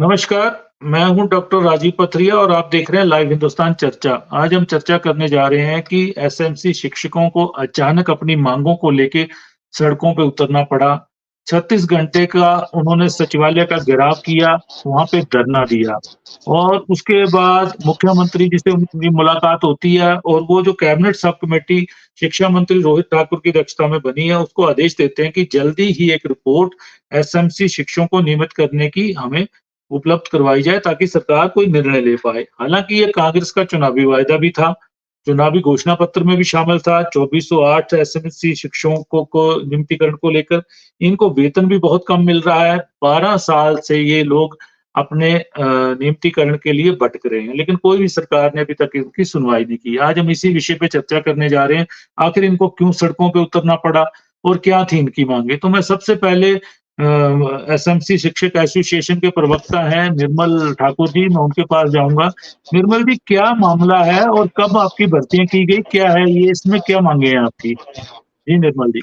नमस्कार, मैं हूँ डॉक्टर राजीव पथरिया और आप देख रहे हैं लाइव हिंदुस्तान चर्चा। आज हम चर्चा करने जा रहे हैं कि एसएमसी शिक्षकों को अचानक अपनी मांगों को लेके सड़कों पे उतरना पड़ा। 36 घंटे का उन्होंने सचिवालय का घेराव किया, वहाँ पे धरना दिया और उसके बाद मुख्यमंत्री जी से उनकी मुलाकात होती है और वो जो कैबिनेट सब कमेटी शिक्षा मंत्री रोहित ठाकुर की अध्यक्षता में बनी है, उसको आदेश देते हैं कि जल्दी ही एक रिपोर्ट एसएमसी शिक्षकों को नियमित करने की हमें उपलब्ध करवाई जाए ताकि सरकार कोई निर्णय ले पाए। हालाँकि ये कांग्रेस का चुनावी वायदा भी था, चुनावी घोषणा पत्र में भी शामिल था 2408 एसएमसी शिक्षकों को नियमितीकरण को लेकर। इनको वेतन भी बहुत कम मिल रहा है, 12 साल से ये लोग अपने नियमितीकरण के लिए भटक रहे हैं, लेकिन कोई भी सरकार ने अभी तक इनकी सुनवाई नहीं की। आज हम इसी विषय पे चर्चा करने जा रहे हैं, आखिर इनको क्यों सड़कों पे उतरना पड़ा और क्या थी इनकी माँगें? तो मैं सबसे पहले एसएमसी शिक्षक एसोसिएशन के प्रवक्ता हैं निर्मल ठाकुर जी, मैं उनके पास जाऊँगा। निर्मल जी, क्या मामला है और कब आपकी भर्तियाँ की गई? क्या है ये, इसमें क्या माँगे हैं आपकी? जी, निर्मल जी।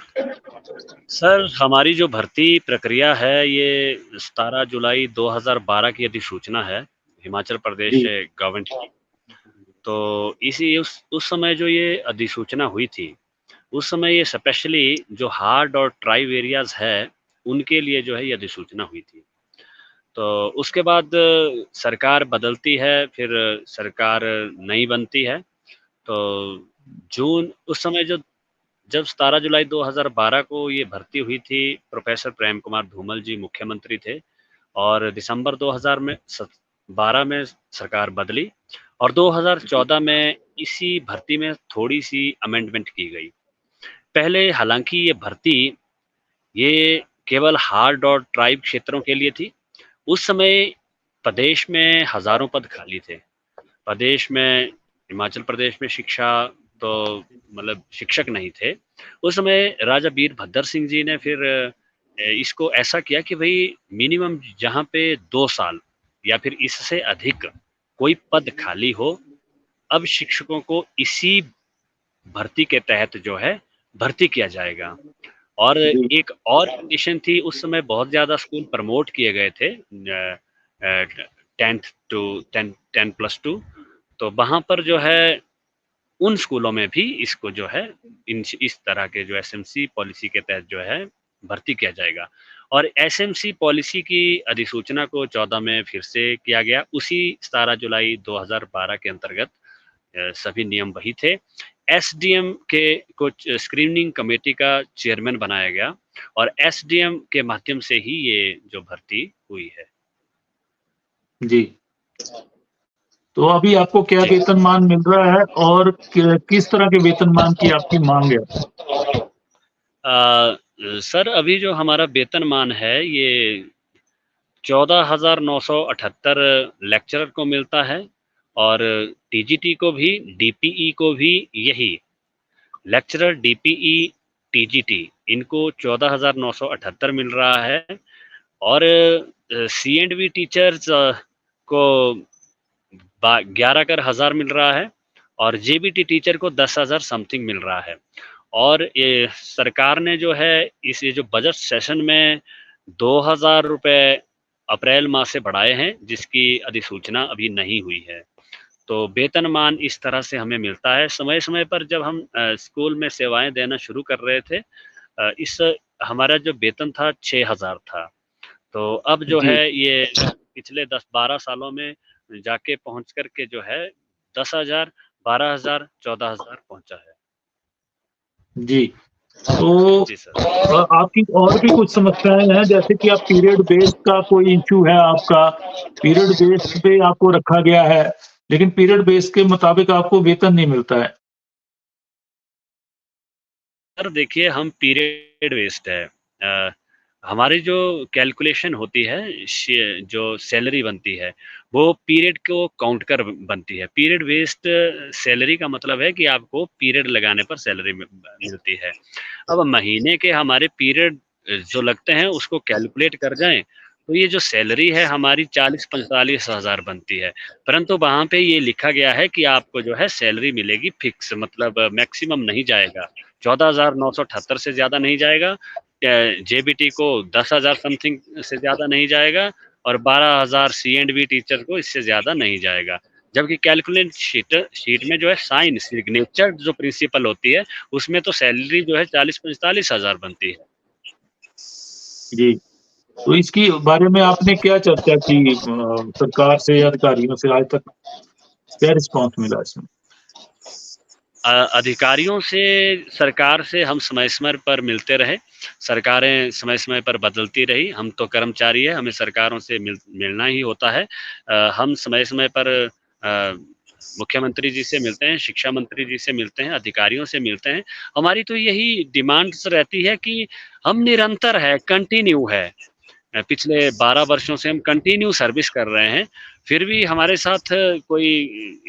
सर, हमारी जो भर्ती प्रक्रिया है, ये 17 जुलाई 2012 की अधिसूचना है, हिमाचल प्रदेश जी, गवर्नमेंट की। तो इसी उस समय जो ये अधिसूचना हुई थी, उस समय ये स्पेशली जो हार्ड और ट्राइब एरियाज़ है, उनके लिए जो है ये अधिसूचना हुई थी। तो उसके बाद सरकार बदलती है, फिर सरकार नई बनती है। तो जून उस समय जब 17 जुलाई 2012 को ये भर्ती हुई थी, प्रोफेसर प्रेम कुमार धूमल जी मुख्यमंत्री थे और दिसंबर 2012 में सरकार बदली और 2014 में इसी भर्ती में थोड़ी-सी अमेंडमेंट की गई। पहले हालाँकि ये भर्ती ये केवल हार्ड और ट्राइब क्षेत्रों के लिए थी। उस समय प्रदेश में हज़ारों पद खाली थे। प्रदेश में हिमाचल प्रदेश में शिक्षा तो मतलब शिक्षक नहीं थे। उस समय राजा वीरभद्र सिंह जी ने फिर इसको ऐसा किया कि भई मिनिमम जहाँ पे 2 साल या फिर इससे अधिक कोई पद खाली हो, अब शिक्षकों को इसी भर्ती के तहत जो है भर्ती किया जाएगा। और जी, एक और कंडीशन थी, उस समय बहुत ज़्यादा स्कूल प्रमोट किए गए थे 10th टू 10+2 तो वहाँ पर जो है उन स्कूलों में भी इसको जो है इस तरह के जो एसएमसी पॉलिसी के तहत जो है भर्ती किया जाएगा। और एसएमसी पॉलिसी की अधिसूचना को 14 में फिर से किया गया। उसी 17 जुलाई 2012 के अंतर्गत सभी नियम वही थे। एसडीएम के कुछ स्क्रीनिंग कमेटी का चेयरमैन बनाया गया और एसडीएम के माध्यम से ही ये जो भर्ती हुई है। जी। तो अभी आपको क्या जी। वेतनमान मिल रहा है और किस तरह के वेतनमान की आपकी माँग है? सर अभी जो हमारा वेतनमान है ये 14,978 लेक्चरर को मिलता है और टीजीटी को भी डीपीई को भी यही लेक्चरर डीपीई टीजीटी इनको 14,978 मिल रहा है और सी एंड बी टीचर्स को 11,000 मिल रहा है और जेबीटी टीचर को 10,000 समथिंग मिल रहा है। और ये सरकार ने जो है इस ये जो बजट सेशन में 2,000 रुपए अप्रैल माह से बढ़ाए हैं, जिसकी अधिसूचना अभी नहीं हुई है। तो वेतनमान इस तरह से हमें मिलता है। समय-समय पर जब हम स्कूल में सेवाएँ देना शुरू कर रहे थे इस हमारा जो वेतन था 6,000 था। तो अब जो जी, है ये पिछले 10-12 सालों में जाके पहुँच कर के जो है 10,000, 12,000, 14,000 पहुँचा है। जी। तो जी सर। आपकी और भी कुछ समस्याएँ हैं जैसे कि आप पीरियड बेस्ड का कोई इश्यू है आपका, पीरियड बेस्ड पे आपको रखा गया है, लेकिन पीरियड बेस के मुताबिक आपको वेतन नहीं मिलता है। सर देखिए हम पीरियड बेस्ड है। हमारी जो कैलकुलेशन होती है जो सैलरी बनती है वो पीरियड को काउंट कर बनती है। पीरियड बेस्ड सैलरी का मतलब है कि आपको पीरियड लगाने पर सैलरी मिलती है। अब महीने के हमारे पीरियड जो लगते हैं उसको कैलकुलेट कर जाएं तो ये जो सैलरी है हमारी 40-45 हज़ार बनती है। परंतु वहाँ पे ये लिखा गया है कि आपको जो है सैलरी मिलेगी फिक्स, मतलब मैक्सिमम नहीं जाएगा। 14,978 से ज़्यादा नहीं जाएगा। जेबीटी को 10,000 समथिंग से ज़्यादा नहीं जाएगा और 12,000 C&V टीचर को इससे ज़्यादा नहीं जाएगा। जबकि कैलकुलेट शीट में जो है साइन सिग्नेचर जो प्रिंसिपल होती है, उसमें तो सैलरी जो है 40-45 हज़ार बनती है। जी। तो इसकी बारे में आपने क्या चर्चा की सरकार से, अधिकारियों से? आज तक क्या रिस्पॉन्स मिला इसमें? अधिकारियों से, सरकार से हम समय-समय पर मिलते रहे। सरकारें समय-समय पर बदलती रही। हम तो कर्मचारी हैं, हमें सरकारों से मिलना ही होता है। हम समय-समय पर मुख्यमंत्री जी से मिलते हैं, शिक्षा मंत्री जी से मिलते हैं, अधिकारियों से मिलते हैं। हमारी तो यही डिमांड्स रहती है कि हम निरंतर है, कंटिन्यू है। पिछले 12 वर्षों से हम कंटिन्यू सर्विस कर रहे हैं, फिर भी हमारे साथ कोई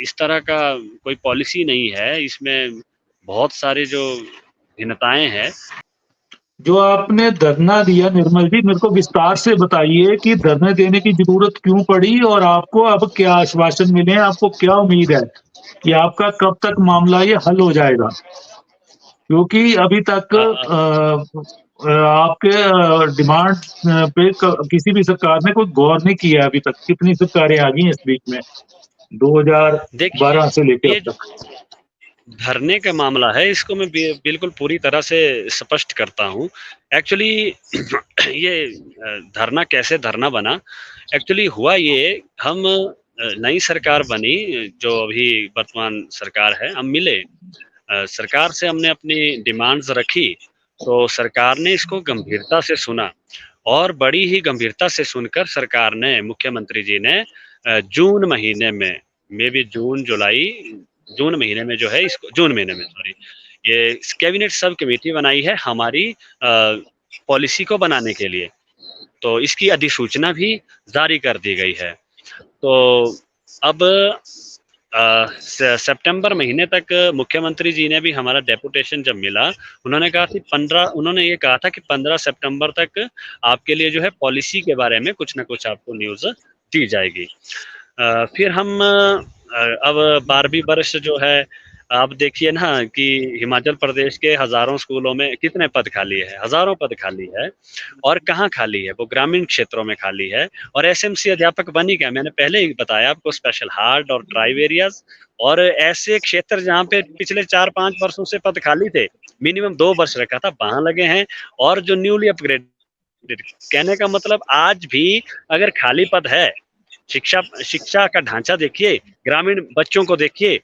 इस तरह का कोई पॉलिसी नहीं है। इसमें बहुत सारे जो भिन्नताएँ हैं। जो आपने धरना दिया निर्मल जी, मेरे को विस्तार से बताइए कि धरने देने की ज़रूरत क्यों पड़ी और आपको अब क्या आश्वासन मिले हैं? आपको क्या उम्मीद है कि आपका कब तक मामला ये हल हो जाएगा? क्योंकि अभी तक आपके डिमांड पे किसी भी सरकार ने कोई गौर नहीं किया अभी तक। कितनी सरकारें आ गई हैं इस बीच में, देखिए, 2012 से लेके ये अब तक। धरने का मामला है, इसको मैं बिल्कुल पूरी तरह से स्पष्ट करता हूँ। एक्चुअली ये धरना कैसे धरना बना? एक्चुअली हुआ ये, हम नई सरकार बनी, जो अभी वर्तमान सरकार है, हम मिले। सरकार से हमने अपनी डिमांड्स रखी, तो सरकार ने इसको गंभीरता से सुना और बड़ी ही गंभीरता से सुनकर सरकार ने, मुख्यमंत्री जी ने जून महीने में, मे बी जून महीने में जो है इसको, जून महीने में सॉरी, ये कैबिनेट सब कमेटी बनाई है हमारी पॉलिसी को बनाने के लिए। तो इसकी अधिसूचना भी जारी कर दी गई है। तो अब सितंबर महीने तक मुख्यमंत्री जी ने भी हमारा डेपुटेशन जब मिला, उन्होंने ये कहा था कि 15 सितंबर तक आपके लिए जो है पॉलिसी के बारे में कुछ ना कुछ आपको न्यूज़ दी जाएगी। फिर हम अब 12वीं वर्ष जो है, आप देखिए ना कि हिमाचल प्रदेश के हज़ारों स्कूलों में कितने पद खाली है, हज़ारों पद खाली है। और कहाँ खाली है? वो ग्रामीण क्षेत्रों में खाली है। और एसएमसी अध्यापक बनी क्या? मैंने पहले ही बताया आपको, स्पेशल हार्ड और ट्राइब एरियाज़ और ऐसे क्षेत्र जहाँ पे पिछले 4-5 वर्षों से पद खाली थे, मिनिमम 2 वर्ष रखा था, वहाँ लगे हैं। और जो न्यूली अपग्रेडेड, कहने का मतलब आज भी अगर खाली पद है, शिक्षा का ढांचा देखिए, ग्रामीण बच्चों को देखिए,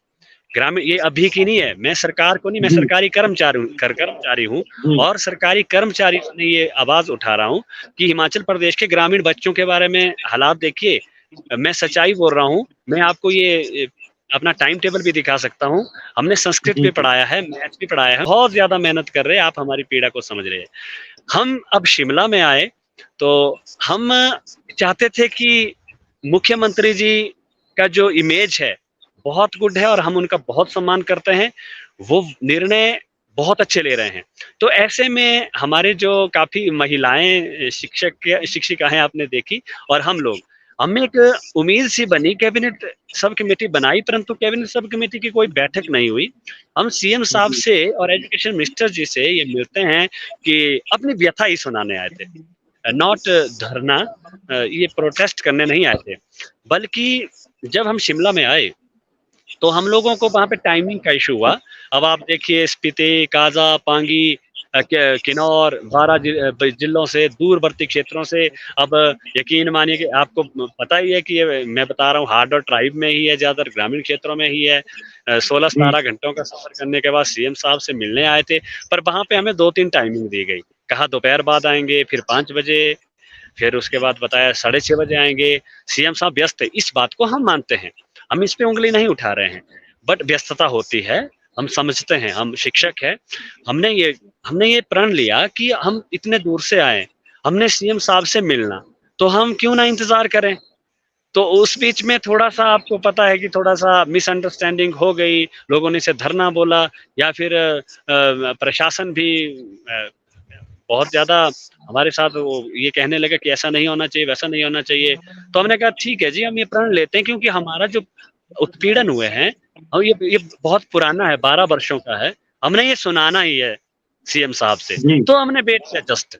ग्रामीण, ये अभी की नहीं है, मैं सरकार को नहीं, मैं जी, सरकारी कर्मचारी हूँ जी। और सरकारी कर्मचारी ने ये आवाज उठा रहा हूँ कि हिमाचल प्रदेश के ग्रामीण बच्चों के बारे में हालात देखिए। मैं सच्चाई बोल रहा हूँ, मैं आपको ये अपना टाइम टेबल भी दिखा सकता हूँ। हमने संस्कृत जी, भी जी। पढ़ाया है, मैथ्स भी पढ़ाया है, बहुत ज्यादा मेहनत कर रहे हैं, आप हमारी पीड़ा को समझ रहे हैं। हम अब शिमला में आए तो हम चाहते थे कि मुख्यमंत्री जी का जो इमेज है बहुत गुड है और हम उनका बहुत सम्मान करते हैं, वो निर्णय बहुत अच्छे ले रहे हैं। तो ऐसे में हमारे जो काफ़ी महिलाएँ शिक्षिकाएँ आपने देखी और हम लोग, हमें एक उम्मीद सी बनी, कैबिनेट सब कमेटी बनाई, परंतु कैबिनेट सब कमेटी की कोई बैठक नहीं हुई। हम सीएम साहब जी, से और एजुकेशन मिनिस्टर जी से ये मिलते हैं कि अपनी व्यथा ही सुनाने आए थे, नॉट धरना, ये प्रोटेस्ट करने नहीं आए थे। बल्कि जब हम शिमला में आए तो हम लोगों को वहाँ पे टाइमिंग का इशू हुआ। अब आप देखिए स्पीति, काज़ा, पांगी, किन्नौर, 12 जिलों से, दूरवर्ती क्षेत्रों से, अब यकीन मानिए कि आपको पता ही है कि ये मैं बता रहा हूँ हार्ड और ट्राइब में ही है, ज़्यादातर ग्रामीण क्षेत्रों में ही है। 16-17 घंटों का सफ़र करने के बाद सीएम साहब से मिलने आए थे, पर वहाँ पे हमें 2-3 टाइमिंग दी गई। कहा दोपहर बाद आएँगे, फिर 5 बजे, फिर उसके बाद बताया 6:30 बजे आएँगे। सीएम साहब व्यस्त थे, इस बात को हम मानते हैं। हम इस पे उँगली नहीं उठा रहे हैं, बट व्यस्तता होती है, हम समझते हैं, हम शिक्षक हैं। हमने ये प्रण लिया कि हम इतने दूर से आए, हमने सीएम साहब से मिलना, तो हम क्यों ना इंतज़ार करें? तो उस बीच में थोड़ा-सा आपको पता है कि थोड़ा-सा मिसअंडरस्टैंडिंग हो गई, लोगों ने इसे धरना बोला या फिर प्रशासन भी अ, बहुत ज़्यादा हमारे साथ वो ये कहने लगा कि ऐसा नहीं होना चाहिए, वैसा नहीं होना चाहिए। तो हमने कहा ठीक है जी, हम ये प्रण लेते हैं, क्योंकि हमारा जो उत्पीड़न हुए हैं और ये बहुत पुराना है, 12 वर्षों का है। हमने ये सुनाना ही है सीएम साहब से। जी। तो हमने वेट किया जस्ट।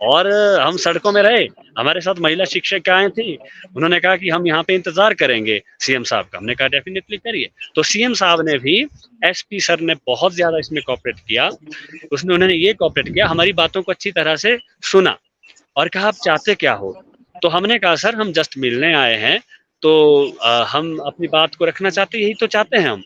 और हम सड़कों में रहे। हमारे साथ महिला शिक्षिकाएं थी, उन्होंने कहा कि हम यहाँ पे इंतजार करेंगे सीएम साहब का। हमने कहा डेफिनेटली करिए। तो सीएम साहब ने भी, एसपी सर ने बहुत ज्यादा इसमें कोऑपरेट किया। उन्होंने ये कोऑपरेट किया, हमारी बातों को अच्छी तरह से सुना और कहा आप चाहते क्या हो। तो हमने कहा सर हम जस्ट मिलने आए हैं, तो हम अपनी बात को रखना चाहते, यही तो चाहते हैं हम।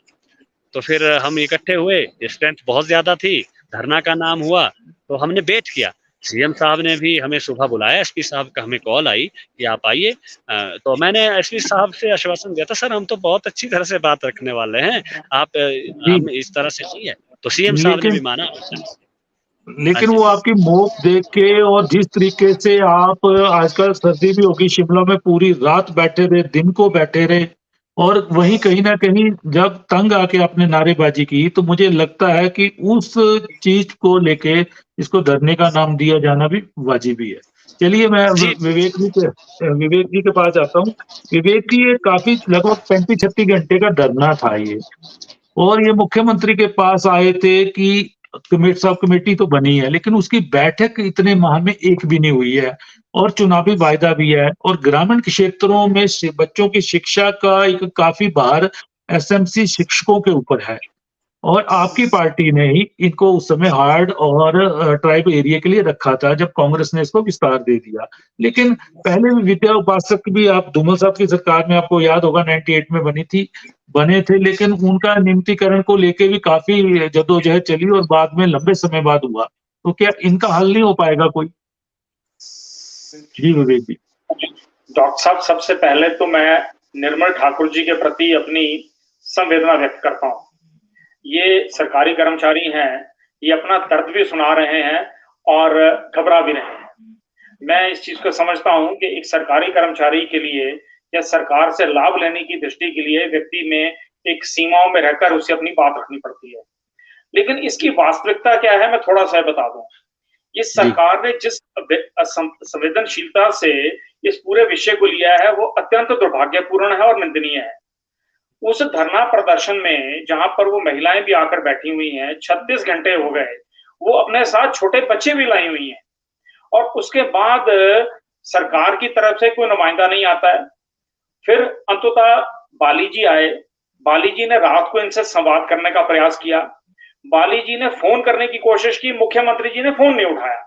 तो फिर हम इकट्ठे हुए, स्ट्रेंथ बहुत ज्यादा थी, धरना का नाम हुआ, तो हमने वेट किया। सीएम साहब ने भी हमें सुबह बुलाया, एसपी साहब का हमें कॉल आई कि आप आइए। तो मैंने एसपी साहब से आश्वासन दिया था, सर हम तो बहुत अच्छी तरह से बात रखने वाले हैं, आप जी, हम इस तरह से नहीं है। तो सीएम साहब ने भी लेकिन माना। हाँ लेकिन जी। वो आपकी मूक देख के और जिस तरीके से आप आजकल सर्दी भी होगी, शिमला में पूरी रात बैठे रहे, दिन को बैठे रहे और वहीं कहीं न कहीं जब तंग आके आपने नारेबाज़ी की, तो मुझे लगता है कि उस चीज़ को लेके इसको धरने का नाम दिया जाना भी वाजिब ही है। चलिए मैं जी विवेक जी के पास आता हूँ। विवेक जी, ये काफ़ी लगभग 35-36 घंटे का धरना था ये। और ये मुख्यमंत्री के पास आए थे कि सब कमेटी तो बनी है, लेकिन उसकी बैठक इतने माह में एक भी नहीं हुई है और चुनावी वायदा भी है और ग्रामीण क्षेत्रों में बच्चों की शिक्षा का एक काफी भार एसएमसी शिक्षकों के ऊपर है। और आपकी पार्टी ने ही इनको उस समय हार्ड और ट्राइब एरिया के लिए रखा था जब कांग्रेस ने इसको विस्तार दे दिया। लेकिन पहले भी विद्या उपासक भी आप धूमल साहब की सरकार में आपको याद होगा 98 में बने थे, लेकिन उनका नियमितीकरण को लेके भी काफ़ी जद्दोजहद चली और बाद में लंबे समय बाद हुआ। तो क्या इनका हल नहीं हो पाएगा कोई? जी, विवेक जी। डॉक्टर साहब, सबसे पहले तो मैं निर्मल ठाकुर जी के प्रति अपनी संवेदना व्यक्त करता हूँ। ये सरकारी कर्मचारी हैं, ये अपना दर्द भी सुना रहे हैं और घबरा भी रहे हैं। मैं इस चीज़ को समझता हूँ कि एक सरकारी कर्मचारी के लिए या सरकार से लाभ लेने की दृष्टि के लिए व्यक्ति में एक सीमाओं में रहकर उसे अपनी बात रखनी पड़ती है। लेकिन इसकी वास्तविकता क्या है, मैं थोड़ा-सा बता दूँ। इस जी, सरकार ने जिस संवेदनशीलता से इस पूरे विषय को लिया है, वो अत्यंत दुर्भाग्यपूर्ण है और निंदनीय है। उस धरना प्रदर्शन में जहाँ पर वो महिलाएं भी आकर बैठी हुई हैं, 36 घंटे हो गए, वो अपने साथ छोटे बच्चे भी लाई हुई हैं और उसके बाद सरकार की तरफ से कोई नुमाइंदा नहीं आता है। फिर अंततः बाली जी आए, बाली जी ने रात को इनसे संवाद करने का प्रयास किया। बाली जी ने फोन करने की कोशिश की, मुख्यमंत्री जी ने फोन नहीं उठाया।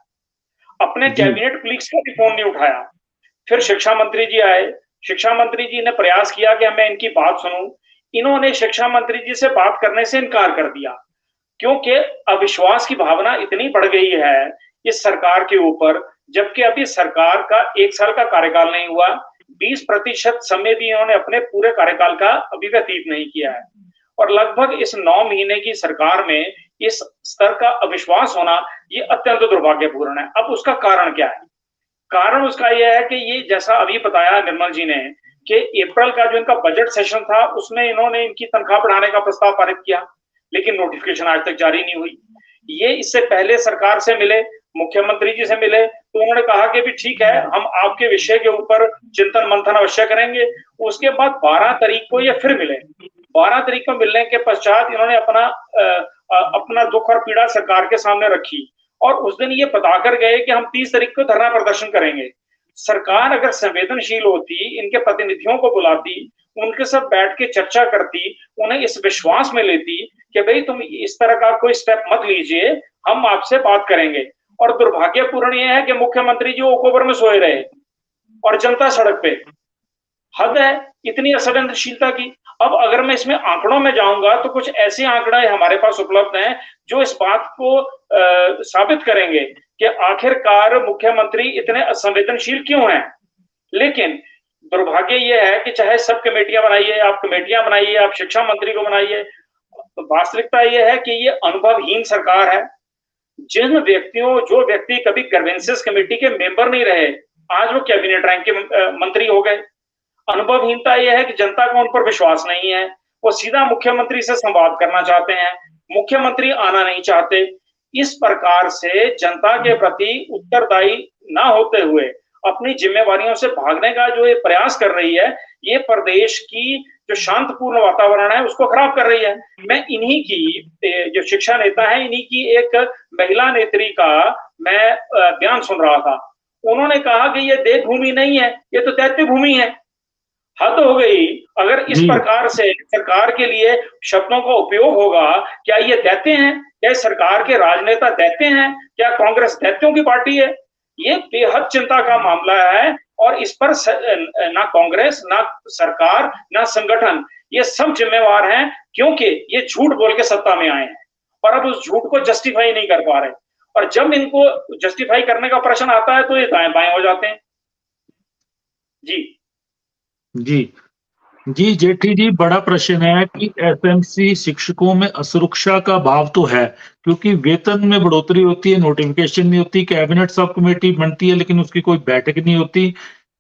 अपने जी, कैबिनेट क्लिक्स का भी फोन नहीं उठाया। फिर शिक्षा मंत्री जी आए, शिक्षा मंत्री जी ने प्रयास किया कि मैं इनकी बात सुनूं। इन्होंने शिक्षा मंत्री जी से बात करने से इनकार कर दिया, क्योंकि अविश्वास की भावना इतनी बढ़ गई है इस सरकार के ऊपर, जबकि अभी सरकार का 1 साल का कार्यकाल नहीं हुआ, 20% समय भी इन्होंने अपने पूरे कार्यकाल का अभी व्यतीत नहीं किया है। और लगभग इस 9 महीने की सरकार में इस स्तर का अविश्वास होना, ये अत्यंत दुर्भाग्यपूर्ण है। अब उसका कारण क्या है? कारण उसका यह है कि ये जैसा अभी बताया निर्मल जी ने कि अप्रैल का जो इनका बजट सेशन था, उसमें इन्होंने इनकी तनख्वाह बढ़ाने का प्रस्ताव पारित किया, लेकिन नोटिफिकेशन आज तक जारी नहीं हुई। ये इससे पहले सरकार से मिले, मुख्यमंत्री जी से मिले, तो उन्होंने कहा कि भी ठीक है, हम आपके विषय के ऊपर चिंतन मंथन अवश्य करेंगे। उसके बाद 12 तारीख को ये फिर मिले। 12 तारीख को मिलने के पश्चात इन्होंने अपना दुख और पीड़ा सरकार के सामने रखी और उस दिन ये बताकर गए कि हम 30 तारीख को धरना प्रदर्शन करेंगे। सरकार अगर संवेदनशील होती, इनके प्रतिनिधियों को बुलाती, उनके साथ बैठ के चर्चा करती, उन्हें इस विश्वास में लेती कि भई तुम इस तरह का कोई स्टेप मत लीजिए, हम आपसे बात करेंगे। और दुर्भाग्यपूर्ण ये है कि मुख्यमंत्री जी ओक ओवर में सोए रहे और जनता सड़क पे। हद है इतनी असंवेदनशीलता की। अब अगर मैं इसमें आंकड़ों में जाऊंगा तो कुछ ऐसे आंकड़े हमारे पास उपलब्ध हैं जो इस बात को साबित करेंगे कि आखिरकार मुख्यमंत्री इतने असंवेदनशील क्यों हैं। लेकिन दुर्भाग्य यह है कि चाहे सब कमेटियां बनाइए, आप शिक्षा मंत्री को बनाइए, वास्तविकता यह है कि ये अनुभवहीन सरकार है। जो व्यक्ति कभी ग्रीवेंसेस कमेटी के मेंबर नहीं रहे, आज वो कैबिनेट रैंक के मंत्री हो गए। अनुभवहीनता यह है कि जनता को उन पर विश्वास नहीं है, वो सीधा मुख्यमंत्री से संवाद करना चाहते हैं, मुख्यमंत्री आना नहीं चाहते। इस प्रकार से जनता के प्रति उत्तरदायी ना होते हुए अपनी जिम्मेवारियों से भागने का जो ये प्रयास कर रही है, ये प्रदेश की जो शांतपूर्ण वातावरण है उसको खराब कर रही है। मैं इन्हीं की जो शिक्षा नेता है, इन्हीं की एक महिला नेत्री का मैं बयान सुन रहा था, उन्होंने कहा कि ये देवभूमि नहीं है, ये तो दैत्य भूमि है। हद हो गई। अगर इस प्रकार से सरकार के लिए शब्दों का उपयोग होगा, क्या ये दैत्य हैं? क्या सरकार के राजनेता दैत्य हैं? क्या कांग्रेस दैत्यों की पार्टी है? ये बेहद चिंता का मामला है और इस पर ना कांग्रेस, ना सरकार, ना संगठन, ये सब जिम्मेवार हैं, क्योंकि ये झूठ बोल के सत्ता में आए हैं और अब उस झूठ को जस्टिफाई नहीं कर पा रहे। और जब इनको जस्टिफाई करने का प्रश्न आता है तो ये दाएं बाएं हो जाते हैं। जी जी जेठी जी, बड़ा प्रश्न है कि एसएमसी शिक्षकों में असुरक्षा का भाव तो है, क्योंकि वेतन में बढ़ोतरी होती है, नोटिफिकेशन नहीं होती, कैबिनेट सब कमेटी बनती है लेकिन उसकी कोई बैठक नहीं होती।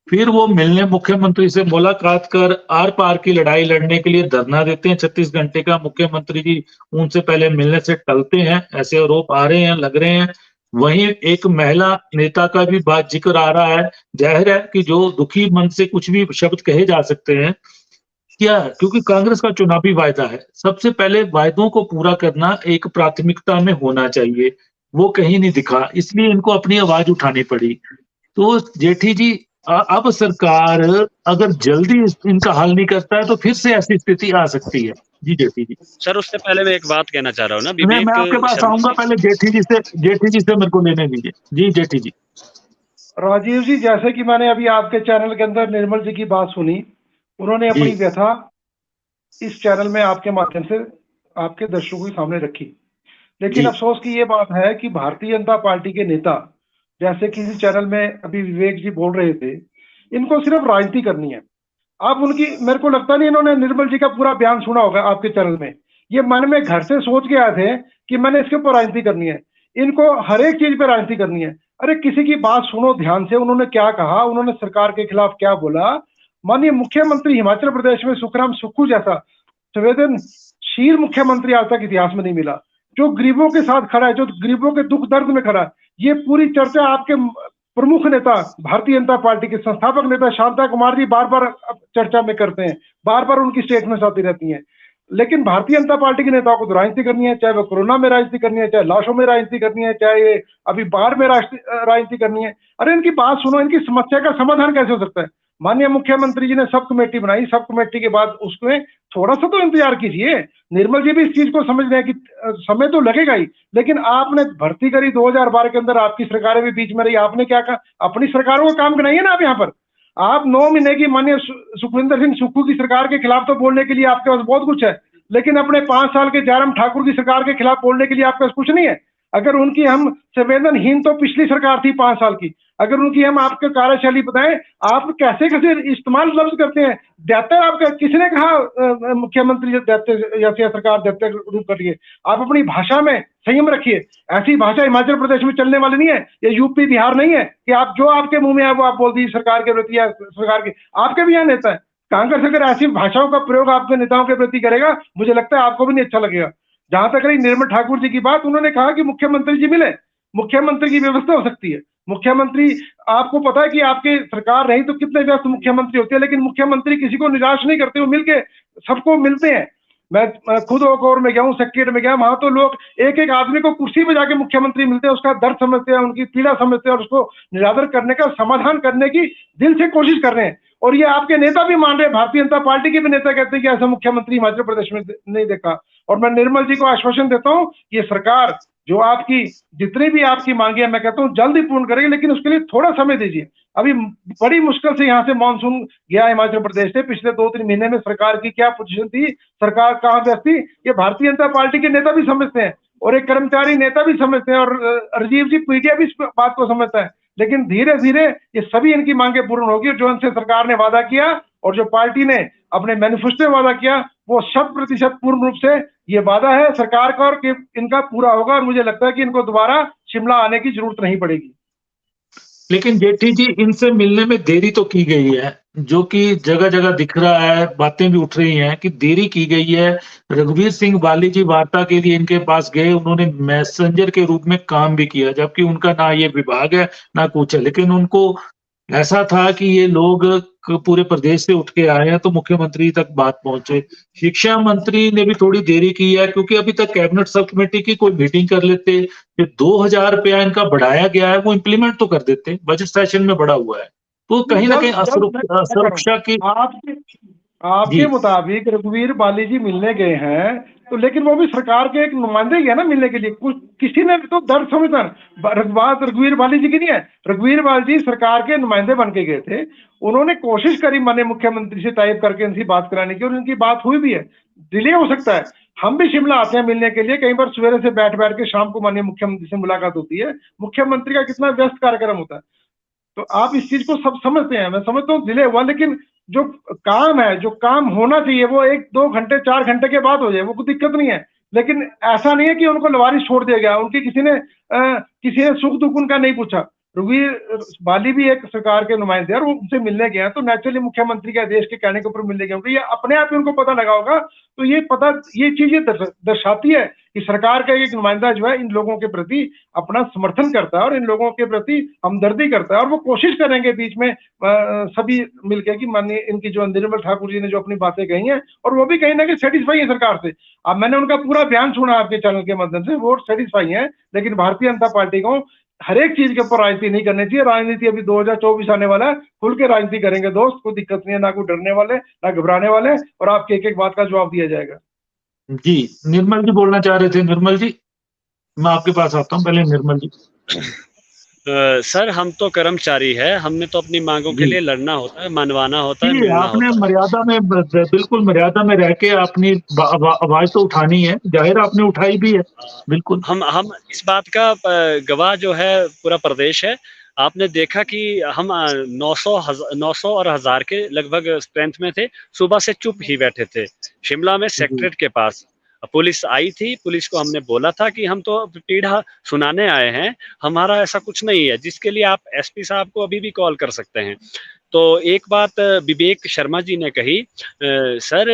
फिर वो मिलने मुख्यमंत्री से मुलाकात कर आर पार की लड़ाई लड़ने के लिए धरना देते हैं 36 घंटे का। मुख्यमंत्री जी उनसे पहले मिलने से टलते हैं, ऐसे आरोप आ रहे हैं, लग रहे हैं। वहीं एक महिला नेता का भी बात जिक्र आ रहा है। जाहिर है कि जो दुखी मन से कुछ भी शब्द कहे जा सकते हैं, क्या, क्योंकि कांग्रेस का चुनावी वायदा है, सबसे पहले वायदों को पूरा करना एक प्राथमिकता में होना चाहिए, वो कहीं नहीं दिखा, इसलिए इनको अपनी आवाज उठानी पड़ी। तो जेठी जी, अब सरकार अगर जल्दी इनका हल नहीं करता है तो फिर से ऐसी स्थिति आ सकती है। जी जेठी जी। सर उससे पहले मैं एक बात कहना चाह रहा हूँ ना, मैं आपके पास आऊंगा, पहले जेठी जी से मेरे को लेने दीजिए। जी जेठी जी। राजीव जी, जैसे कि मैंने अभी आपके चैनल के अंदर निर्मल जी की बात सुनी, उन्होंने अपनी व्यथा इस चैनल में आपके माध्यम से आपके दर्शकों के सामने रखी। लेकिन अफसोस की ये बात है कि भारतीय जनता पार्टी के नेता, जैसे किसी चैनल में अभी विवेक जी बोल रहे थे, इनको सिर्फ राजनीति करनी है। अब उनकी, मेरे को लगता नहीं इन्होंने निर्मल जी का पूरा बयान सुना होगा आपके चैनल में। ये मन में घर से सोच के आए थे कि मैंने इसके ऊपर राजनीति करनी है, इनको हर एक चीज पे राजनीति करनी है। अरे किसी की बात सुनो ध्यान से, उन्होंने क्या कहा, उन्होंने सरकार के खिलाफ क्या बोला। माननीय मुख्यमंत्री हिमाचल प्रदेश में सुखराम सुक्खू जैसा संवेदनशील मुख्यमंत्री आज तक इतिहास में नहीं मिला, जो गरीबों के साथ खड़ा है, जो गरीबों के दुख दर्द में खड़ा है। ये पूरी चर्चा आपके प्रमुख नेता, भारतीय जनता पार्टी के संस्थापक नेता शांता कुमार जी बार बार चर्चा में करते हैं, बार बार उनकी स्टेटमेंट्स आती रहती हैं। लेकिन भारतीय जनता पार्टी के नेताओं को तो राजनीति करनी है, चाहे वो कोरोना में राजनीति करनी है, चाहे लाशों में राजनीति करनी है, चाहे अभी बाढ़ में राजनीति करनी है। अरे इनकी बात सुनो, इनकी समस्या का समाधान कैसे हो सकता है? माननीय मुख्यमंत्री जी ने सब कमेटी बनाई, सब कमेटी के बाद उसमें थोड़ा सा तो इंतजार कीजिए। निर्मल जी भी इस चीज को समझ रहे हैं कि समय तो लगेगा ही, लेकिन आपने भर्ती करी 2012 के अंदर, आपकी सरकारें भी बीच में रही, आपने क्या कहा? अपनी सरकारों का काम बनाइए ना। आप यहाँ पर आप 9 महीने की माननीय सुखविंदर सिंह सुक्खू की सरकार के खिलाफ तो बोलने के लिए आपके पास बहुत कुछ है, लेकिन अपने 5 साल के जयराम ठाकुर की सरकार के खिलाफ बोलने के लिए आपके पास कुछ नहीं है। अगर उनकी हम संवेदनहीन, तो पिछली सरकार थी 5 साल की, अगर उनकी हम आपके कार्यशैली बताएं, आप कैसे कैसे इस्तेमाल लफ्ज करते हैं। दैत्य आपका किसने कहा? मुख्यमंत्री दैत्य या सरकार दैत्य रूप कर रही है। आप अपनी भाषा में संयम रखिए। ऐसी भाषा हिमाचल प्रदेश में चलने वाली नहीं है, ये यूपी बिहार नहीं है कि आप जो आपके मुंह में है वो आप बोल दीजिए सरकार के प्रति या सरकार के। आपके भी यहाँ नेता है, कांग्रेस अगर ऐसी भाषाओं का प्रयोग आपके नेताओं के प्रति करेगा, मुझे लगता है आपको भी नहीं अच्छा लगेगा। जहां तक रही निर्मल ठाकुर जी की बात, उन्होंने कहा कि मुख्यमंत्री जी मिले, मुख्यमंत्री की व्यवस्था हो सकती है। मुख्यमंत्री, आपको पता है कि आपकी सरकार रही तो कितने व्यस्त मुख्यमंत्री होते हैं, लेकिन मुख्यमंत्री किसी को निराश नहीं करते, वो मिलके सबको मिलते हैं। मैं खुद ओकओवर में गया हूँ, सेक्रेटरी में गया, वहां तो लोग एक एक आदमी को कुर्सी पे जाके मुख्यमंत्री मिलते हैं, उसका दर्द समझते हैं, उनकी पीड़ा समझते हैं और उसको निरादर करने का, समाधान करने की दिल से कोशिश कर रहे हैं। और ये आपके नेता भी मान रहे हैं, भारतीय जनता पार्टी के भी नेता कहते हैं कि ऐसा मुख्यमंत्री हिमाचल प्रदेश में नहीं देखा। और मैं निर्मल जी को आश्वासन देता हूँ, ये सरकार जो आपकी जितनी भी आपकी मांगे हैं, मैं कहता हूँ जल्द ही पूर्ण करेगी, लेकिन उसके लिए थोड़ा समय दीजिए। अभी बड़ी मुश्किल से यहाँ से मानसून गया हिमाचल प्रदेश से, पिछले 2-3 महीने में सरकार की क्या पोजीशन थी, सरकार कहाँ व्यस्त थी, ये भारतीय जनता पार्टी के नेता भी समझते हैं और एक कर्मचारी नेता भी समझते हैं, और राजीव जी पीटीआई भी इस बात को समझता है। लेकिन धीरे धीरे ये सभी इनकी मांगे पूर्ण होगी, जो इनसे सरकार ने वादा किया और जो पार्टी ने अपने मैनिफेस्टो में वादा किया, वो 100% पूर्ण रूप से ये वादा है सरकार का और कि इनका पूरा होगा। और मुझे लगता है कि इनको दोबारा शिमला आने की जरूरत नहीं पड़ेगी। लेकिन जेठी जी, इनसे मिलने में देरी तो की गई है, जो कि जगह जगह दिख रहा है, बातें भी उठ रही हैं कि देरी की गई है। रघुवीर सिंह बाली जी वार्ता के लिए इनके पास गए, उन्होंने मैसेंजर के रूप में काम भी किया, जबकि उनका ना ये विभाग है ना कुछ है, लेकिन उनको ऐसा था कि ये लोग पूरे प्रदेश से उठ के आए हैं तो मुख्यमंत्री तक बात पहुंचे। शिक्षा मंत्री ने भी थोड़ी देरी की है क्योंकि अभी तक कैबिनेट सब कमेटी की कोई मीटिंग कर लेते, जो 2000 रुपया इनका बढ़ाया गया है वो इम्प्लीमेंट तो कर देते, बजट सेशन में बढ़ा हुआ है। तो कहीं ना कहीं असुरक्षा की आपके मुताबिक रघुवीर बाली जी मिलने गए हैं, तो लेकिन वो भी सरकार के एक नुमाइंदे ही है ना मिलने के लिए। कुछ किसी ने तो दर्द समझता, बात रघुवीर बाली जी की नहीं है। रघुवीर बाली जी सरकार के नुमाइंदे बन के गए थे, उन्होंने कोशिश करी माननीय मुख्यमंत्री से टाइप करके उनकी बात कराने की, और उनकी बात हुई भी है। डिले हो सकता है, हम भी शिमला आते हैं मिलने के लिए, कई बार सवेरे से बैठ के शाम को माननीय मुख्यमंत्री से मुलाकात होती है। मुख्यमंत्री का कितना व्यस्त कार्यक्रम होता है, तो आप इस चीज को सब समझते हैं। मैं समझता हूँ डिले हुआ, लेकिन जो काम है, जो काम होना चाहिए वो 1-2 घंटे 4 घंटे के बाद हो जाए, वो कोई दिक्कत नहीं है। लेकिन ऐसा नहीं है कि उनको लवारिश छोड़ दिया गया, उनकी किसी ने सुख दुख उनका नहीं पूछा। रघुवीर बाली भी एक सरकार के नुमाइंदे और वो उनसे मिलने गए हैं, तो नेचुरली मुख्यमंत्री के आदेश के कहने के ऊपर मिलने गए होंगे। ये अपने आप ही उनको पता लगा होगा। तो ये चीज ये दर्शाती है कि सरकार का एक नुमाइंदा जो है इन लोगों के प्रति अपना समर्थन करता है और इन लोगों के प्रति हमदर्दी करता है, और वो कोशिश करेंगे बीच में सभी मिलकर कि माननीय इनकी जो निर्मल ठाकुर जी ने जो अपनी बातें कही हैं, और वो भी कहीं ना कहीं सेटिस्फाई है सरकार से। अब मैंने उनका पूरा बयान सुना आपके चैनल के माध्यम से, वो सेटिस्फाई है। लेकिन भारतीय जनता पार्टी को हर एक चीज के ऊपर राजनीति नहीं करनी चाहिए। राजनीति अभी 2024 आने वाला है, खुल के राजनीति करेंगे दोस्त, कोई दिक्कत नहीं है, ना कोई डरने वाले ना घबराने वाले, और आपके एक एक बात का जवाब दिया जाएगा। जी, निर्मल जी बोलना चाह रहे थे। निर्मल जी, मैं आपके पास आता हूँ। पहले निर्मल जी। सर, हम तो कर्मचारी है, हमने तो अपनी मांगों के लिए लड़ना होता है, मनवाना होता है, मिलना आपने होता है। मर्यादा में, बिल्कुल मर्यादा में रह के अपनी आवाज तो उठानी है, जाहिर आपने उठाई भी है। बिल्कुल हम इस बात का गवाह जो है पूरा प्रदेश है। आपने देखा कि हम 900 और 1000 के लगभग स्ट्रेंथ में थे, सुबह से चुप ही बैठे थे शिमला में सेक्रेटरीट के पास। पुलिस आई थी, पुलिस को हमने बोला था कि हम तो पीड़ा सुनाने आए हैं, हमारा ऐसा कुछ नहीं है, जिसके लिए आप एसपी साहब को अभी भी कॉल कर सकते हैं। तो एक बात विवेक शर्मा जी ने कही, सर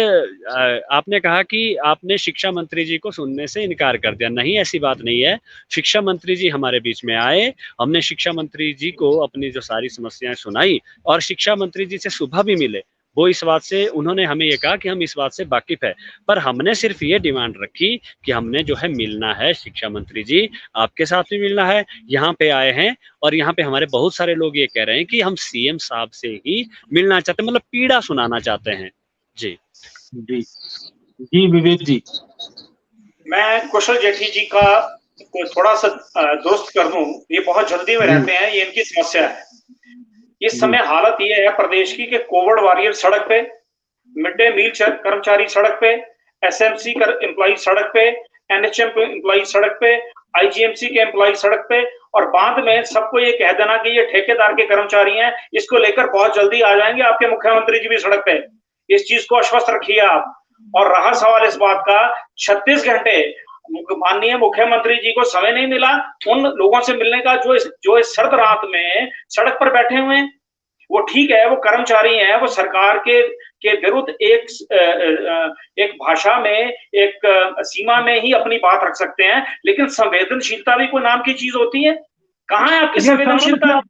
आपने कहा कि आपने शिक्षा मंत्री जी को सुनने से इनकार कर दिया। नहीं, ऐसी बात नहीं है। शिक्षा मंत्री जी हमारे बीच में आए, हमने शिक्षा मंत्री जी को अपनी जो सारी समस्याएं सुनाई, और शिक्षा मंत्री जी से सुबह भी मिले। वो इस बात से, उन्होंने हमें ये कहा कि हम इस बात से वाकिफ है, पर हमने सिर्फ ये डिमांड रखी कि हमने जो है मिलना है शिक्षा मंत्री जी, आपके साथ भी मिलना है, यहाँ पे आए हैं, और यहाँ पे हमारे बहुत सारे लोग ये कह रहे हैं कि हम सीएम साहब से ही मिलना चाहते हैं, मतलब पीड़ा सुनाना चाहते हैं। जी जी जी विवेक जी। मैं कुशल जेठी जी का थोड़ा सा दुरुस्त कर दूं, ये बहुत जल्दी में रहते हैं, ये इनकी समस्या है। इस समय हालत ये है प्रदेश की कि कोविड वॉरियर सड़क पे, मिड डे मील कर्मचारी सड़क पे, एसएमसी का एम्प्लॉय सड़क पे, एनएचएम के एम्प्लॉय सड़क पे, आईजीएमसी के एम्प्लॉय सड़क पे, और बाद में सबको ये कह देना कि ये ठेकेदार के कर्मचारी हैं, इसको लेकर बहुत जल्दी आ जाएंगे आपके मुख्यमंत्री जी भी सड़क पे। इस चीज को आश्वस्त रखिए आप। और रहा सवाल इस बात का, 36 घंटे माननीय मुख्यमंत्री जी को समय नहीं मिला उन लोगों से मिलने का जो इस सर्द रात में सड़क पर बैठे हुए हैं। वो ठीक है, वो कर्मचारी हैं, वो सरकार के विरुद्ध एक भाषा में, एक सीमा में ही अपनी बात रख सकते हैं, लेकिन संवेदनशीलता भी कोई नाम की चीज होती है। कहाँ है आपकी संवेदनशीलता?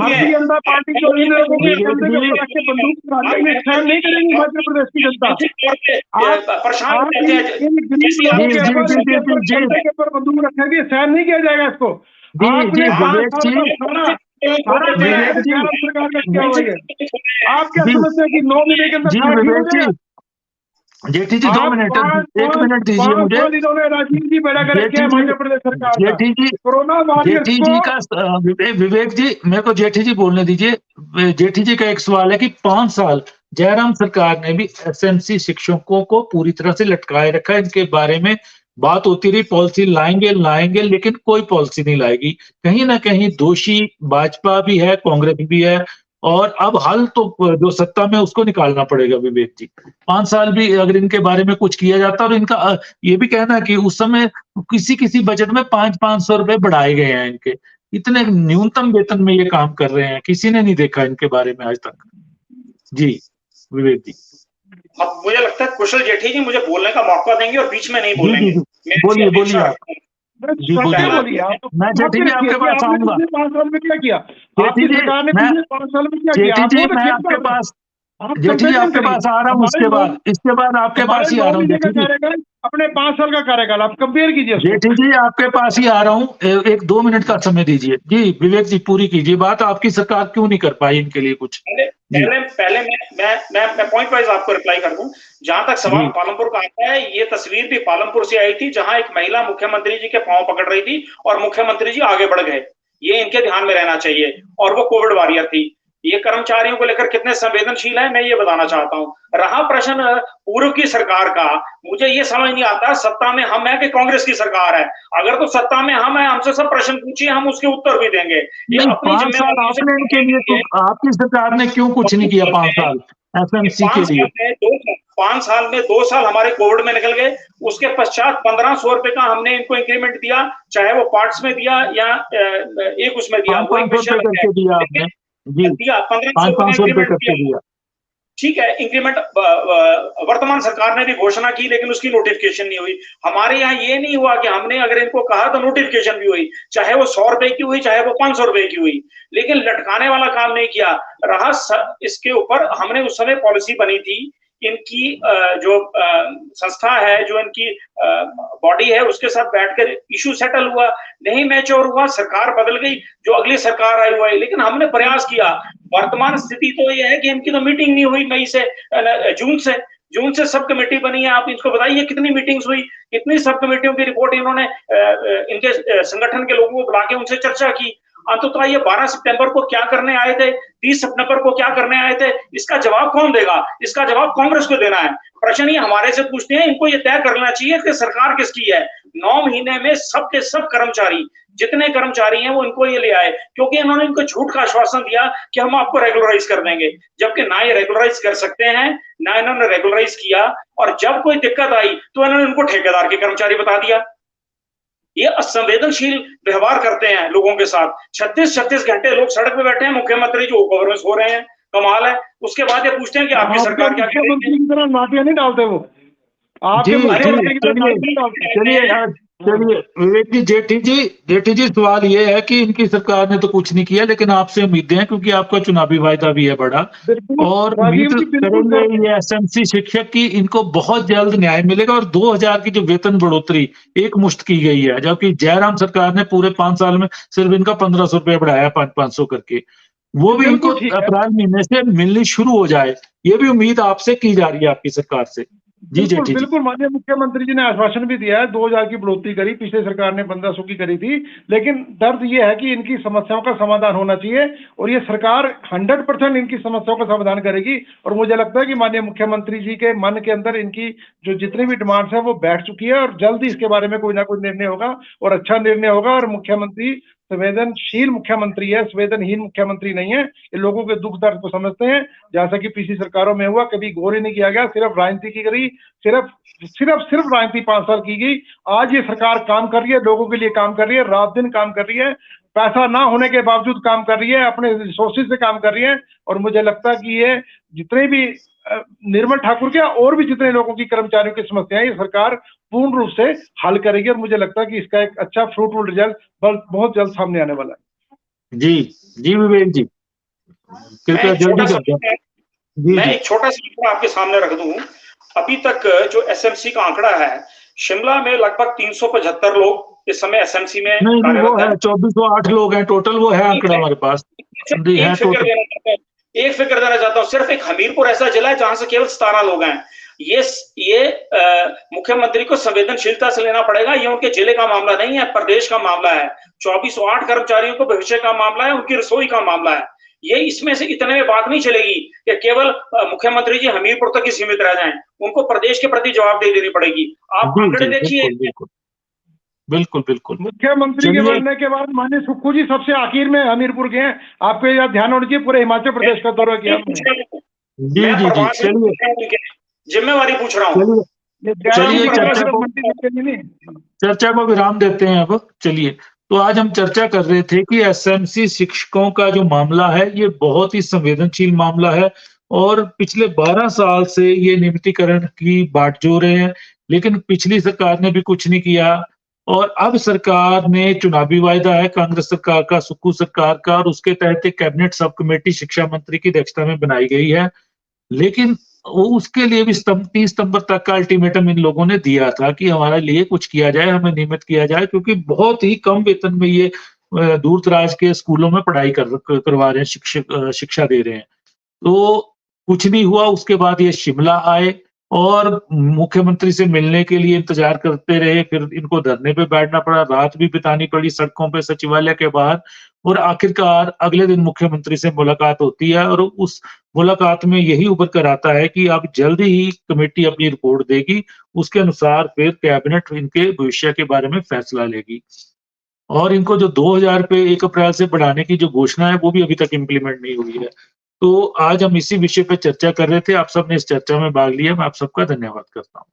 भारतीय जनता पार्टी को बंदूक रखेगी, सहन नहीं किया जाएगा इसको। आप क्या समझते हैं कि 9 महीने के अंदर? जेठी जी 2 मिनट, 1 मिनट दीजिए मुझे। राजीव जी बैठा कर रखे हैं मध्य प्रदेश सरकार। जेठी जी, जेठी जी का विवेक जी, मेरे को जेठी जी बोलने दीजिए। जेठी जी का एक सवाल है कि 5 साल जयराम सरकार ने भी एसएमसी शिक्षकों को पूरी तरह से लटकाए रखा है। इनके बारे में बात होती रही, पॉलिसी लाएंगे, लेकिन कोई पॉलिसी नहीं लाएगी। कहीं ना कहीं दोषी भाजपा भी है, कांग्रेस भी है, और अब हल तो जो सत्ता में उसको निकालना पड़ेगा। विवेक जी, 5 साल भी अगर इनके बारे में कुछ किया जाता, और इनका ये भी कहना कि उस समय किसी बजट में 500-500 रुपए बढ़ाए गए हैं इनके, इतने न्यूनतम वेतन में ये काम कर रहे हैं, किसी ने नहीं देखा इनके बारे में आज तक। जी विवेक जी। अब मुझे लगता है कुशल जेठी जी मुझे बोलने का मौका देंगे और बीच में नहीं जी बोलेंगे। बोलिए बोलिए आप। जी बोलिए। मैं जेठी जी आपके पास आऊंगा। 5 साल में क्या किया जेठी जी सरकार ने? 5 साल में क्या किया? जेठी जी मैं आपके पास, जेठी जी आपके पास आ रहा हूँ, इसके बाद आपके पास ही आ रहा हूँ जेठी जी। अपने 5 साल का कार्यकाल आप कंपेयर कीजिए। जेठी जी आपके पास ही आ रहा हूँ, 1-2 मिनट का समय दीजिए। जी विवेक जी पूरी कीजिए बात, आपकी सरकार क्यों नहीं कर पाई इनके लिए कुछ? पहले मैं पॉइंट वाइज आपको रिप्लाई कर दूं। जहां तक सवाल पालमपुर का आता है, ये तस्वीर भी पालमपुर से आई थी, जहां एक महिला मुख्यमंत्री जी के पांव पकड़ रही थी और मुख्यमंत्री जी आगे बढ़ गए। ये इनके ध्यान में रहना चाहिए। और वो कोविड वॉरियर थी। ये कर्मचारियों को लेकर कितने संवेदनशील है, मैं ये बताना चाहता हूँ। रहा प्रश्न पूर्व की सरकार का, मुझे ये समझ नहीं आता सत्ता में हम है कि कांग्रेस की सरकार है। अगर तो सत्ता में हम है, हमसे सब प्रश्न पूछिए, हम उसके उत्तर भी देंगे। ये अपनी जिम्मेदारी आपने इनके लिए तो आपकी सरकार ने क्यों कुछ नहीं किया 5 साल एफएमसी के लिए? 5 साल में 2 साल हमारे कोविड में निकल गए। उसके पश्चात 1500 रुपए का हमने इनको इंक्रीमेंट दिया, चाहे वो पार्ट्स में दिया या एक उसमें दिया। 500 रुपए करके दिया आपने जी, 1500 रुपए करके दिया। ठीक है, इंक्रीमेंट वर्तमान सरकार ने भी घोषणा की, लेकिन उसकी नोटिफिकेशन नहीं हुई। हमारे यहाँ ये नहीं हुआ कि हमने अगर इनको कहा तो नोटिफिकेशन भी हुई, चाहे वो 100 रुपए की हुई, चाहे वो 500 रुपए की हुई, लेकिन लटकाने वाला काम नहीं किया। रहा इसके ऊपर, हमने उस समय पॉलिसी बनी थी, इनकी जो संस्था है, जो इनकी बॉडी है, उसके साथ बैठकर इशू सेटल हुआ, नहीं मैच्योर हुआ, सरकार बदल गई, जो अगली सरकार आई हुई, लेकिन हमने प्रयास किया। वर्तमान स्थिति तो ये है कि इनकी तो मीटिंग नहीं हुई मई से, जून से सब कमेटी बनी है। आप इनको बताइए कितनी मीटिंग्स हुई, कितनी सब कमेटियों की रिपोर्ट इन्होंने इनके संगठन के लोगों को बुला के उनसे चर्चा की। अंततः ये 12 सितंबर को क्या करने आए थे, 30 सितंबर को क्या करने आए थे, इसका जवाब कौन देगा? इसका जवाब कांग्रेस को देना है। प्रश्न ये हमारे से पूछते हैं, इनको ये तय करना चाहिए कि सरकार किसकी है। 9 महीने में सब के सब कर्मचारी, जितने कर्मचारी हैं, वो इनको ये ले आए, क्योंकि इन्होंने इनको झूठ का आश्वासन दिया कि हम आपको रेगुलराइज कर देंगे, जबकि ना ये रेगुलराइज कर सकते हैं, ना इन्होंने रेगुलराइज किया। और जब कोई दिक्कत आई तो इन्होंने उनको ठेकेदार के कर्मचारी बता दिया। ये असंवेदनशील व्यवहार करते हैं लोगों के साथ। 36 घंटे लोग सड़क पे बैठे हैं, मुख्यमंत्री जो ओवर में सो रहे हैं, कमाल है। उसके बाद ये पूछते हैं कि आपकी सरकार क्या करेगी? मुख्यमंत्री की तरह नाटियां नहीं डालते वो। चलिए विवेक जी, जेठी जी सवाल ये है कि इनकी सरकार ने तो कुछ नहीं किया, लेकिन आपसे उम्मीदें हैं क्योंकि आपका चुनावी वायदा भी है बड़ा, और उम्मीद करेंगे ये एसएमसी शिक्षक की इनको बहुत जल्द न्याय मिलेगा। और 2000 की जो वेतन बढ़ोतरी एक मुश्त की गई है, जबकि जयराम सरकार ने पूरे 5 साल में सिर्फ इनका 1500 रुपया बढ़ाया, 500 करके, वो भी इनको अप्रैल महीने से मिलनी शुरू हो जाए, ये भी उम्मीद आपसे की जा रही है, आपकी सरकार से। जी जेठी, बिल्कुल माननीय मुख्यमंत्री जी ने आश्वासन भी दिया है, 2000 की बढ़ोतरी करी, पिछले सरकार ने 1500 की करी थी, लेकिन दर्द ये है कि इनकी समस्याओं का समाधान होना चाहिए और ये सरकार 100% इनकी समस्याओं का समाधान करेगी। और मुझे लगता है कि माननीय मुख्यमंत्री जी के मन के अंदर इनकी जो जितनी भी डिमांड्स है वो बैठ चुकी है और जल्द ही इसके बारे में कोई ना कोई निर्णय होगा और अच्छा निर्णय होगा। और मुख्यमंत्री संवेदनशील मुख्यमंत्री है, संवेदनहीन मुख्यमंत्री नहीं है। ये लोगों के दुख दर्द को समझते हैं, जैसा कि पिछली सरकारों में हुआ, कभी गौर ही नहीं किया गया, सिर्फ राजनीति की गई, सिर्फ राजनीति 5 साल की गई। आज ये सरकार काम कर रही है, लोगों के लिए काम कर रही है, रात दिन काम कर रही है, पैसा ना होने के बावजूद काम कर रही है, अपने रिसोर्सेज से काम कर रही है। और मुझे लगता है कि ये जितने भी निर्मल ठाकुर के और भी जितने लोगों की, कर्मचारियों की समस्याएं, ये सरकार पूर्ण रूप से हल करेगी और मुझे लगता है कि इसका एक अच्छा फ्रूटफुल रिजल्ट बहुत जल्द सामने आने वाला है। जी विवेक जी, कृपया जल्दी कर दें। मैं एक छोटा सा आंकड़ा आपके सामने रख दूं। अभी तक जो एसएमसी का आंकड़ा है, शिमला में लगभग 375 लोग इस समय एसएमसी में वो है 2408 लोग हैं टोटल, वो है आंकड़ा हमारे पास। एक फिक्र देना चाहता हूँ, सिर्फ एक हमीरपुर ऐसा जिला है जहां से केवल 17 लोग हैं। ये मुख्यमंत्री को संवेदनशीलता से लेना पड़ेगा। ये उनके जिले का मामला नहीं है, प्रदेश का मामला है। 2408 कर्मचारियों को भविष्य का मामला है, उनकी रसोई का मामला है। ये इसमें से इतने में बात नहीं चलेगी कि केवल मुख्यमंत्री जी हमीरपुर तक ही सीमित रह जाएं। उनको प्रदेश के प्रति जवाबदेही देनी पड़ेगी। आप आंकड़े देखिए। बिल्कुल। मुख्यमंत्री के बनने के बाद माननीय सुक्खू जी सबसे आखिर में हमीरपुर गए हैं। आपको यह ध्यान होना चाहिए, पूरे हिमाचल प्रदेश का दौरा किया। जी, जिम्मेवारी पूछ रहा हूँ। चलिए चर्चा को विराम देते हैं अब। चलिए तो आज हम चर्चा कर रहे थे कि एसएमसी शिक्षकों का जो मामला है, ये बहुत ही संवेदनशील मामला है और पिछले 12 साल से ये नियमितीकरण की बाट जो रहे हैं, लेकिन पिछली सरकार ने भी कुछ नहीं किया और अब सरकार ने चुनावी वायदा है कांग्रेस सरकार का, सुक्खू सरकार का और उसके तहत एक कैबिनेट सब कमेटी शिक्षा मंत्री की अध्यक्षता में बनाई गई है। लेकिन वो उसके लिए भी 30 सितंबर तक का अल्टीमेटम इन लोगों ने दिया था कि हमारे लिए कुछ किया जाए, हमें नियमित किया जाए क्योंकि बहुत ही कम वेतन में ये दूर-दराज के स्कूलों में पढ़ाई करवा रहे हैं, शिक्षा दे रहे हैं। तो कुछ नहीं हुआ, उसके बाद ये शिमला आए और मुख्यमंत्री से मिलने के लिए इंतजार करते रहे, फिर इनको धरने पे बैठना पड़ा, रात भी बितानी पड़ी सड़कों पे सचिवालय के बाहर और आखिरकार अगले दिन मुख्यमंत्री से मुलाकात होती है और उस मुलाकात में यही उभर कर आता है कि अब जल्दी ही कमेटी अपनी रिपोर्ट देगी, उसके अनुसार फिर कैबिनेट इनके भविष्य के बारे में फैसला लेगी। और इनको जो 2000 रुपए 1 अप्रैल से बढ़ाने की जो घोषणा है, वो भी अभी तक इम्प्लीमेंट नहीं हुई है। तो आज हम इसी विषय पे चर्चा कर रहे थे, आप सबने इस चर्चा में भाग लिया, मैं आप सबका धन्यवाद करता हूँ।